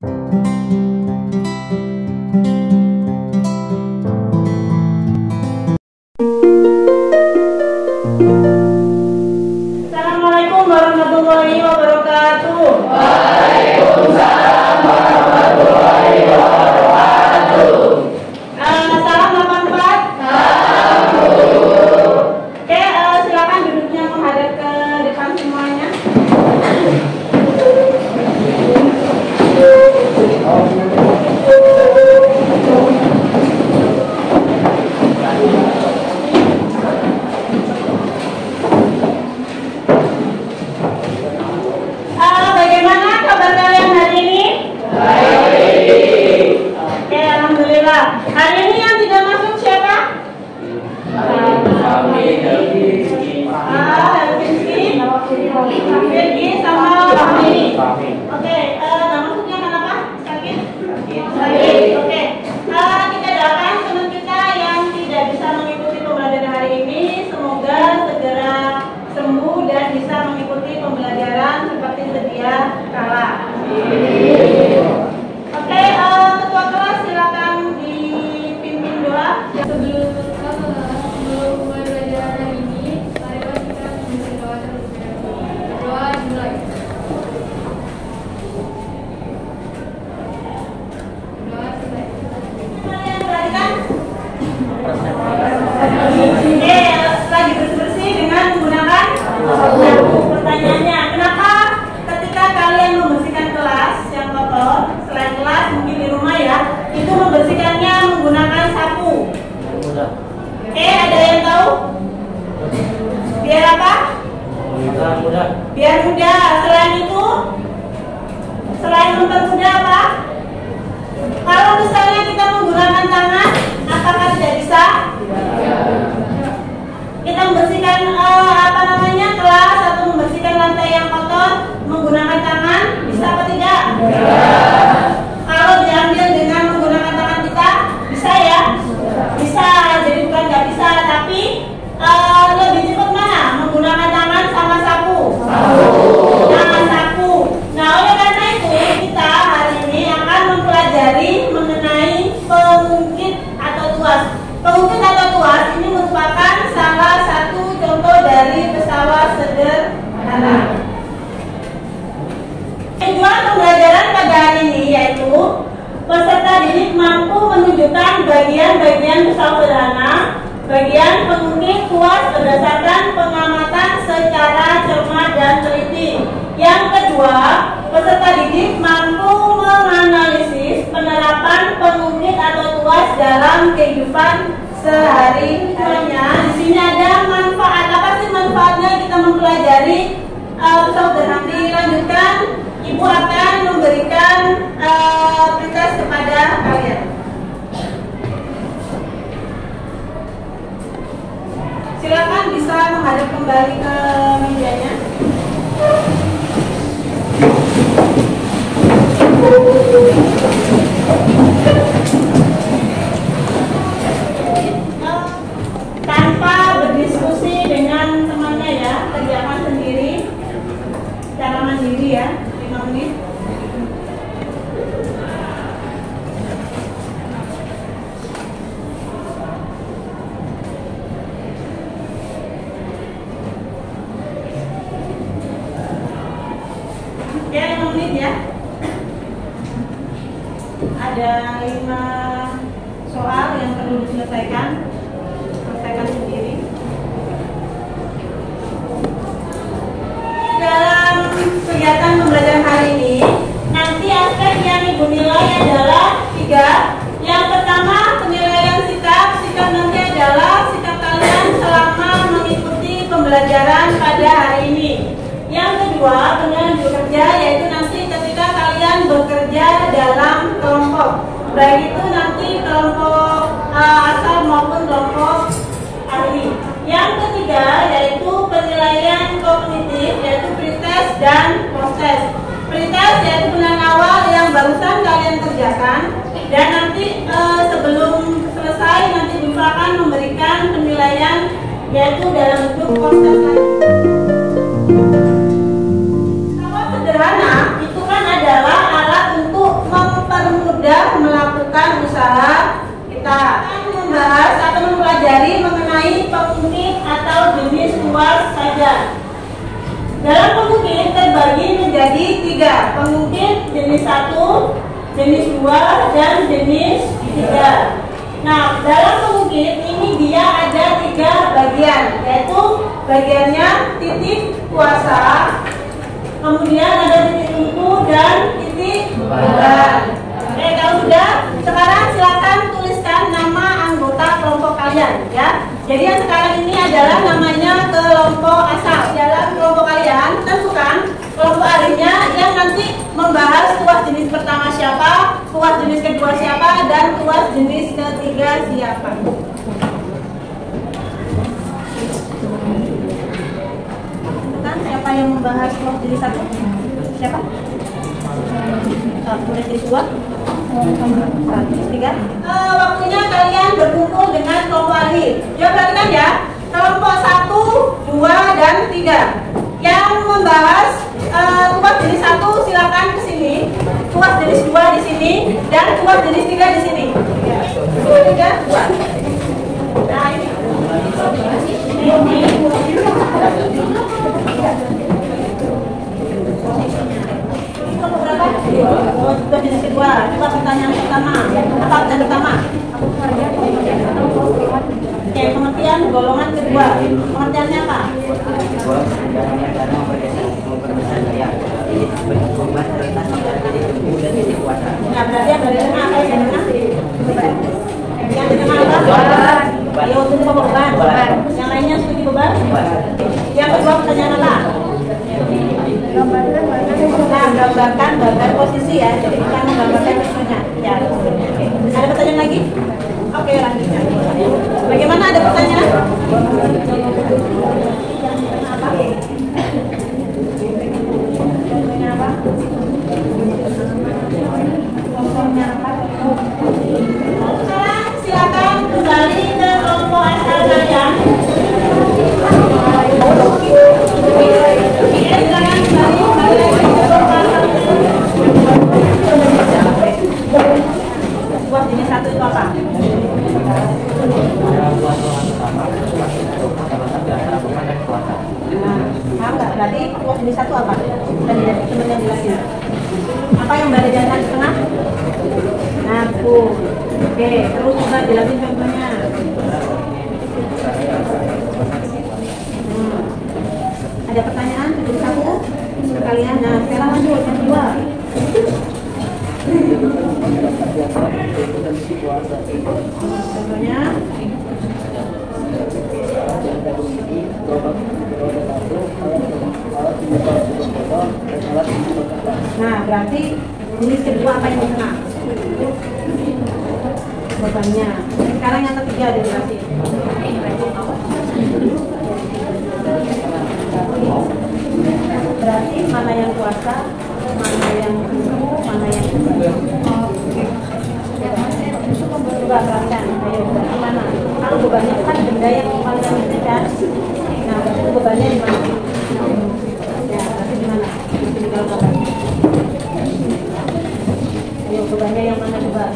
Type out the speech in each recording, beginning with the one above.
Assalamualaikum warahmatullahi wabarakatuh. Waalaikumsalam warahmatullahi wabarakatuh. Salam 84. Salam guru. Oke, silakan duduknya menghadap ke depan semuanya. Bagaimana kabar kalian hari ini? Baik. Oke, alhamdulillah. Hari ini yang tidak masuk siapa? Helvinski sama Fahmi. Oke, maksudnya kenapa? Sakit? Sakit. Oke. Kita doakan teman kita yang tidak bisa mengikuti pembelajaran hari ini, semoga segera sembuh dan bisa mengikuti pembelajaran seperti sedia kala. Oke, ketua kelas silakan dipimpin doa. Sebelum mulai belajar hari ini, marilah kita berdoa terlebih dahulu. Doa dimulai. Doa selesai. Kalian perhatikan? Lagi bersih-bersih dengan menggunakan sapu. Pertanyaannya, kenapa ketika kalian membersihkan kelas yang kotor, selain kelas mungkin di rumah ya, itu membersihkannya menggunakan sapu? Ada yang tahu? Biar apa? Biar mudah. Selain itu, selain mempermudah apa? Kalau misalnya kita menggunakan tangan, apakah tidak bisa? Kita membersihkan kelas atau membersihkan lantai yang kotor menggunakan tangan, bisa apa tidak? Kalau diambil dengan menggunakan tangan kita, bisa ya? Bisa. Jadi bukan nggak bisa, tapi lebih cepat mana? Menggunakan tangan sama sapu? Sapu. Nah, oleh karena itu kita hari ini akan mempelajari mengenai pengungkit atau tuas. Pengungkit atau tuas ini merupakan salah satu contoh dari pesawat sederhana. Tujuan pembelajaran pada hari ini yaitu peserta didik mampu menunjukkan bagian-bagian pesawat sederhana, bagian pengungkit tuas berdasarkan pengamatan secara cermat dan teliti. Yang kedua, peserta didik mampu menganalisis penerapan pengungkit atau tuas dalam kehidupan sehari-harinya. Di sini ada manfaat. Apa sih manfaatnya kita mempelajari pesawat sederhana? Dilanjutkan, Ibu akan memberikan tugas kepada kalian. Silakan bisa menghadap kembali ke mejanya. Tanpa berdiskusi dengan temannya ya, kerjakan sendiri secara mandiri ya, 5 menit. Ya, 5 menit ya. Ada 5 soal yang perlu diselesaikan. Selesaikan sendiri. Dalam kegiatan pembelajaran hari ini, nanti aspek yang Ibu nilai adalah 3. Yang pertama, penilaian sikap. Sikap nanti adalah sikap kalian selama mengikuti pembelajaran pada hari ini. Yang kedua, penilaian bekerja, yaitu nanti ketika kalian bekerja dalam kelompok, baik itu nanti kelompok asal maupun kelompok ahli. Yang ketiga yaitu penilaian kognitif, yaitu pretest dan post-test. Pretest yaitu penilaian awal yang barusan kalian kerjakan, dan nanti sebelum selesai nanti Ibu akan memberikan penilaian yaitu dalam bentuk post-test lagi. Pesawat sederhana itu kan adalah alat untuk jenis 1, jenis 2, dan jenis 3. Nah, dalam mengukit ini dia ada 3 bagian, yaitu bagiannya titik kuasa, kemudian ada titik ungu dan titik beban. Oke, kalau sudah, sekarang silakan tuliskan nama anggota kelompok kalian, ya. Jadi yang sekarang ini adalah namanya kelompok asal. Dalam kelompok kalian tentukan kelompok ahlinya yang nanti membahas tuas jenis pertama siapa, tuas jenis kedua siapa, dan tuas jenis ketiga siapa. Tentukan siapa yang membahas tuas jenis 1? Siapa? Tulis jenis 2? Jenis 3? Waktunya kalian berkumpul dengan kelompok ahli. Coba perhatikan ya, kelompok 1, 2, dan 3 yang membahas tuas jenis 1 silakan ke sini, tuas jenis 2 di sini, dan tuas jenis 3 di sini. 2, 3, 2. Nah ini. Kelompok berapa? Tuas jenis kedua. Coba pertanyaan pertama. Apa pertanyaan pertama? Oke, pengertian golongan kedua. Pengertiannya apa? Nah, berarti yang dari tengah apa yang tengah? Yang di tengah apa? Ayo tunggu beban. Yang lainnya studi beban. Yang kedua pertanyaan apa? Nah, gambarkan bagian posisi ya. Jadi kita menggambarkan posisinya. Ya. Oke. Ada pertanyaan lagi? Oke, lanjutkan. Bagaimana, ada pertanyaan? Sekarang silakan kembali ke kelompok asal kalian. Silakan kembali lagi ke kelompok asal. Buat jenis 1 itu apa? Enggak, berarti tuas jenis 1 apa? Tadi teman-teman jelasin. Apa yang berada di antara tengah? Nafsu. Oke, terus juga jelasin contohnya. Ada pertanyaan jenis 1 kalian? Nah, sekarang lanjut yang 2. Contohnya nah, berarti jenis kedua apa yang kena? Bebannya. Sekarang yang ketiga dijelasin. Berarti mana yang kuasa, mana yang ungu, mana yang beban. Coba perhatikan, ayo berarti mana? Kalau bebannya kan benda yang paling kecil kan? Nah, berarti bebannya di mana? Ya, berarti di mana? Di kalau beban. Ayo bebannya yang mana coba?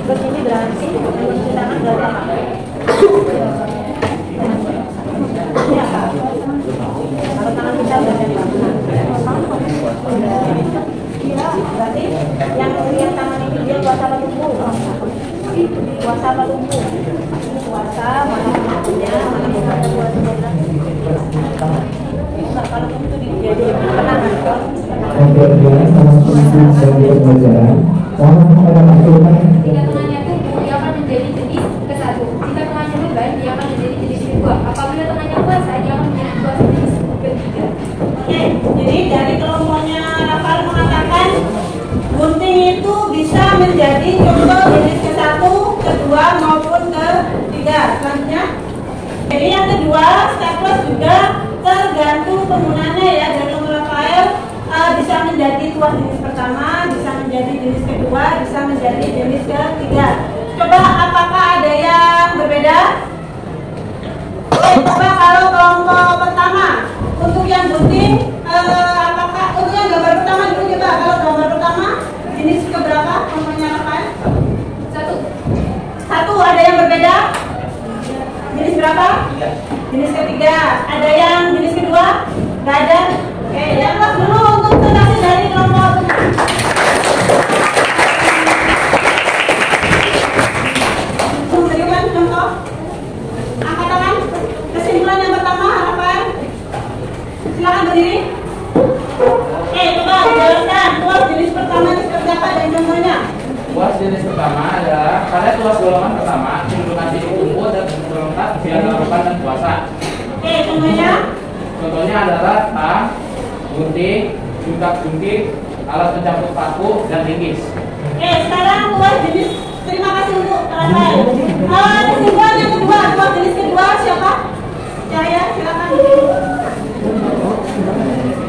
Terus ini berarti tangan berapa? Kalau tangan kita berapa? Berarti yang tangan ini dia kuasa apa tumbuh? Kuasa apa tumbuh? Kuasa mana tumbuhnya, mana kuasa buat kalau itu jadi penangan. Jika tengahnya tumbuh, dia akan menjadi jenis ke-1. Jika tengahnya beban, dia akan menjadi jenis kedua. Apabila tengahnya kuasa, dia akan menjadi kuasa jenis ketiga. Oke, jadi dari kelompoknya Rafael mengatakan gunting itu bisa menjadi contoh jenis ke-1, kedua maupun ketiga. Selanjutnya, jadi yang kedua, staples juga tergantung penggunaannya ya. Dari kelompok Rafael bisa menjadi tuas jenis pertama, bisa menjadi jenis kedua, bisa menjadi jenis ketiga. Coba apakah ada yang berbeda? Coba kalau kelompok pertama untuk yang gunting, apakah untuk yang gambar pertama dulu coba kalau gambar pertama jenis keberapa? jenis pertama adalah pada tuas golongan pertama cenderung nasi tumbuh dan berlengkap via larutan dan puasa. Oke, contohnya? Contohnya adalah tang, gunting, jungkak-jungkik, alat pencampur paku, dan linggis. Oke, sekarang tuas jenis. Terima kasih untuk perhatian. Kesimpulan yang kedua, tuas jenis kedua siapa? Cahaya, silakan.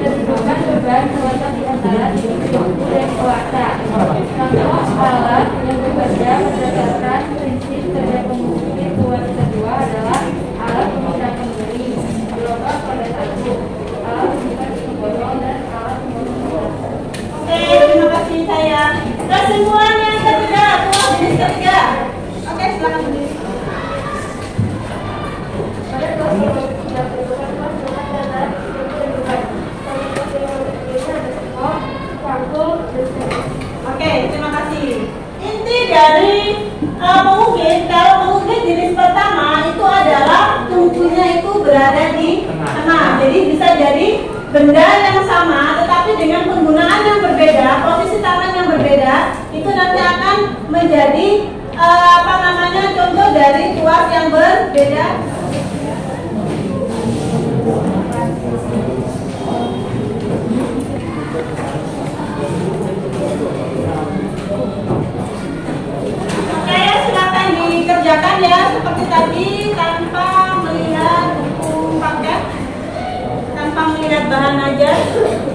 Tentukan beban terletak di antara titik tumpu dan kuasa. Contoh alat yang bekerja berdasarkan prinsip kerja pembukti tuas kedua adalah alat pemisah pemberi, gelombang pada satu, alat pemisah titik botol, dan alat pemotong. Oke, terima kasih saya. Kesimpulan yang ketiga, tuas jenis ketiga. Oke, silakan berdiri. Pada tuas yang berbentuk tuas dengan data Oke, terima kasih. Inti dari mengukir, kalau mengukir jenis pertama itu adalah tumpunya itu berada di tengah. Jadi bisa jadi benda yang sama, tetapi dengan penggunaan yang berbeda, posisi tangan yang berbeda, itu nanti akan menjadi contoh dari tuas yang berbeda. Dikerjakan ya seperti tadi tanpa melihat buku paket, tanpa melihat bahan aja,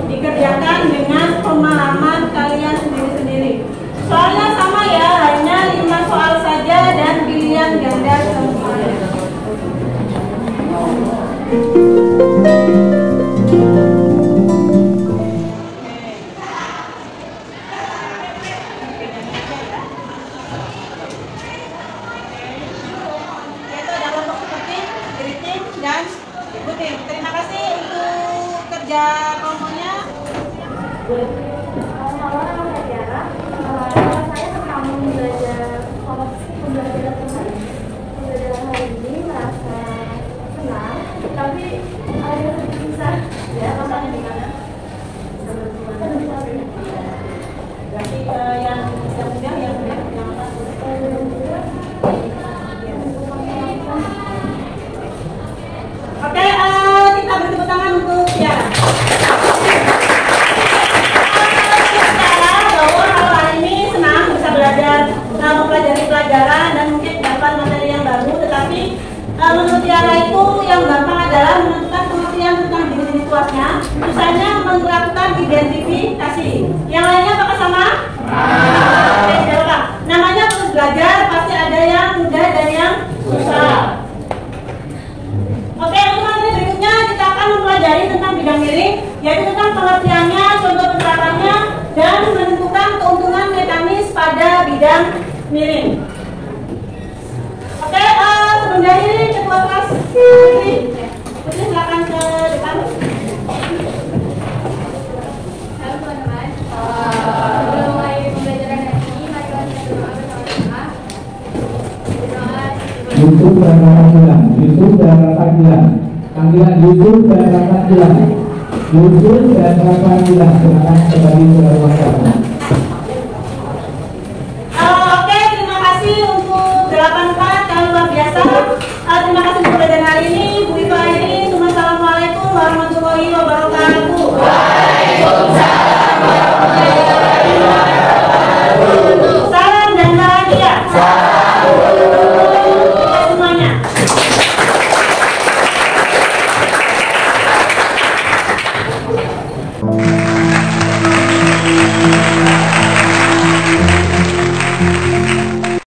dikerjakan dengan pemahaman kalian sendiri-sendiri. Soalnya sama ya, hanya 5 soal saja dan pilihan ganda semuanya. Terima kasih untuk kerja kelompoknya. Awal-awal sejarah, saya senang belajar pembelajaran hari ini, merasa senang, tapi ada sedikit susah. Ya, rasanya gimana? Berarti yang mudah, yang Oke, kita beri tepuk tangan untuk Tiara. Tiara bahwa hari ini senang bisa belajar, mempelajari pelajaran dan mungkin dapat materi yang baru. Tetapi menurut Tiara itu yang gampang adalah menentukan pengertian tentang jenis-jenis tuasnya. Susahnya melakukan identifikasi. Yang lainnya apakah sama? Oke, tidak apa. Namanya terus belajar, pasti ada yang mudah dan yang susah. Oke, untuk materi berikutnya kita akan mempelajari tentang bidang miring, yaitu tentang pengertiannya, contoh penerapannya, dan menentukan keuntungan mekanis pada bidang miring. Oke, sebelum dari ketua kelas Putri silakan ke depan. Halo teman-teman, sebelum mulai pembelajaran hari ini, mari kita berdoa bersama-sama. Yusuf dan Panggilan, Yusuf dan Panggilan, panggilan Yusuf dan Panggilan, Yusuf dan Panggilan, silakan kembali ke ruang tamu. Oke, terima kasih untuk 84 yang luar biasa.